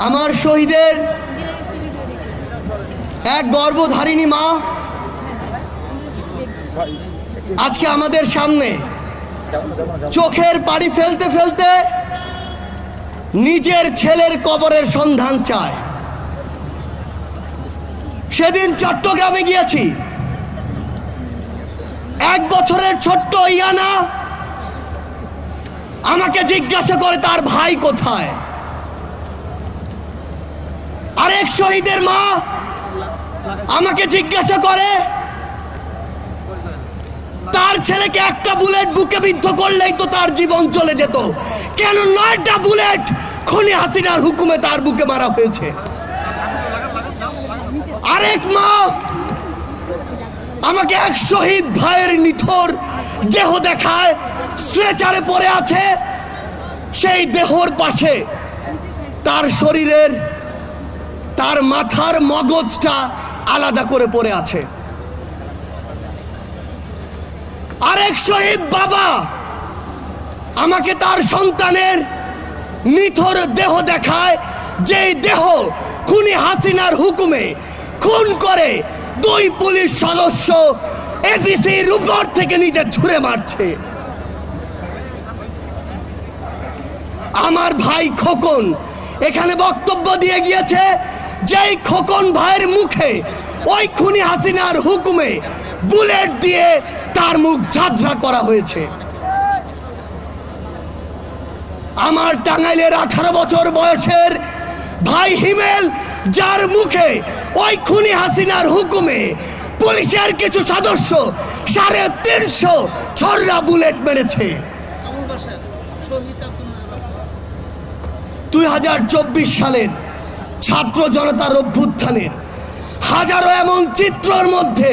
আমার শহীদের এক গর্ভধারিণী মা আজকে আমাদের সামনে চোখের পানি ফেলতে ফেলতে নিজের ছেলের কবরের সন্ধান চায়। সেদিন চট্টগ্রামে গিয়েছি, 1 বছরের ছোট্ট ইয়ানা আমাকে জিজ্ঞাসা করে তার ভাই কোথায়। আরেক শহীদের মা আমাকে জিজ্ঞাসা করে তার ছেলেকে একটা বুলেট বুকে বিদ্ধ করলেই তো তার জীবন চলে যেত, কেন 9টা বুলেট খুনি হাসিনার হুকুমে তার বুকে মারা হয়েছে। আরেক মা আমাকে এক শহীদ ভাইয়ের নিথর দেহ দেখায়, স্ট্রেচারে পড়ে আছে, সেই দেহর পাশে তার শরীরের তার মাথার মগজটা আলাদা করে পড়ে আছে। আরেক শহীদ বাবা আমাকে তার সন্তানের নিথর দেহ দেখায়, যেই দেহ খুনি হাসিনার হুকুমে খুন করে 2 পুলিশ সদস্য এপিসির উপর থেকে নিচে ছুঁড়ে মারছে। আমার ভাই খোকন এখানে বক্তব্য দিয়ে গিয়েছে, যেই খোকন ভাইয়ের মুখে ওই খুনি হাসিনার হুকুমে বুলেট দিয়ে তার মুখ ঝাঁঝরা করা হয়েছে। আমার টাঙ্গাইলের 18 বছর বয়সের ভাই হিমেল, যার মুখে ওই খুনি হাসিনার হুকুমে পুলিশের কিছু সদস্য 350 ছড়া বুলেট মেরেছে। 2024 সালের ছাত্র জনতার অভ্যুত্থানের হাজারো এমন চিত্রের মধ্যে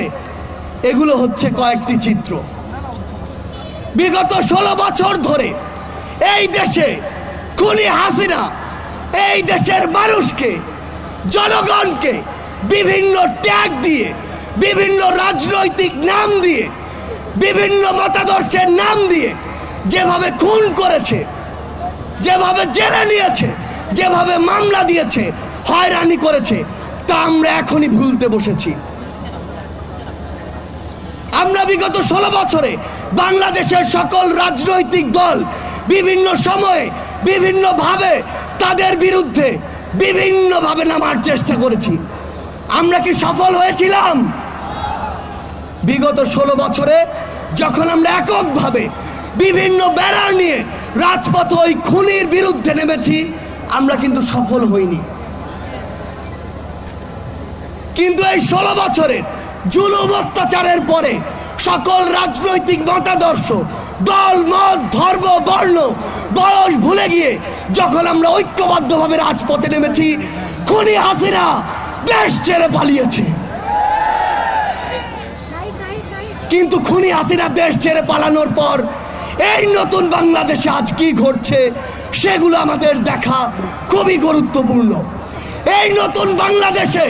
এগুলো হচ্ছে কয়েকটি চিত্র। বিগত 16 বছর ধরে এই দেশে খুনি হাসিনা এই দেশের মানুষকে, জনগণকে বিভিন্ন ট্যাগ দিয়ে, বিভিন্ন রাজনৈতিক নাম দিয়ে, বিভিন্ন মতাদর্শের নাম দিয়ে যেভাবে খুন করেছে, যেভাবে জেলে নিয়েছে, যেভাবে মামলা দিয়েছে, হয়রানি করেছে, তা আমরা এখনই ভুলতে বসেছি। আমরা বিগত 16 বছরে বাংলাদেশের সকল রাজনৈতিক দল বিভিন্ন সময়ে বিভিন্নভাবে তাদের বিরুদ্ধে বিভিন্নভাবে নামার চেষ্টা করেছি। আমরা কি সফল হয়েছিলাম? বিগত 16 বছরে যখন আমরা এককভাবে বিভিন্ন ব্যানার নিয়ে রাজপথে ওই খুনির বিরুদ্ধে নেমেছি, আমরা কিন্তু সফল হইনি। কিন্তু এই 16 বছরের জুলুম অত্যাচারের পরে সকল রাজনৈতিক মতাদর্শ, দল, মত, ধর্ম, বর্ণ, বয়স ভুলে গিয়ে যখন আমরা ঐক্যবদ্ধভাবে রাজপথে নেমেছি, খুনি হাসিনা দেশ ছেড়ে পালিয়েছে। কিন্তু খুনি হাসিনা দেশ ছেড়ে পালানোর পর এই নতুন বাংলাদেশে আজ কি ঘটছে সেগুলো আমাদের দেখা খুবই গুরুত্বপূর্ণ। এই নতুন বাংলাদেশে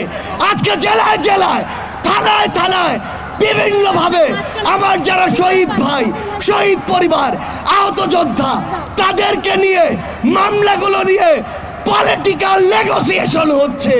আজকে জেলায় জেলায়, থানায় থানায় বিভিন্নভাবে আমার যারা শহীদ ভাই, শহীদ পরিবার, আহত যোদ্ধা, তাদেরকে নিয়ে মামলাগুলো নিয়ে পলিটিক্যাল নেগোসিয়েশন হচ্ছে।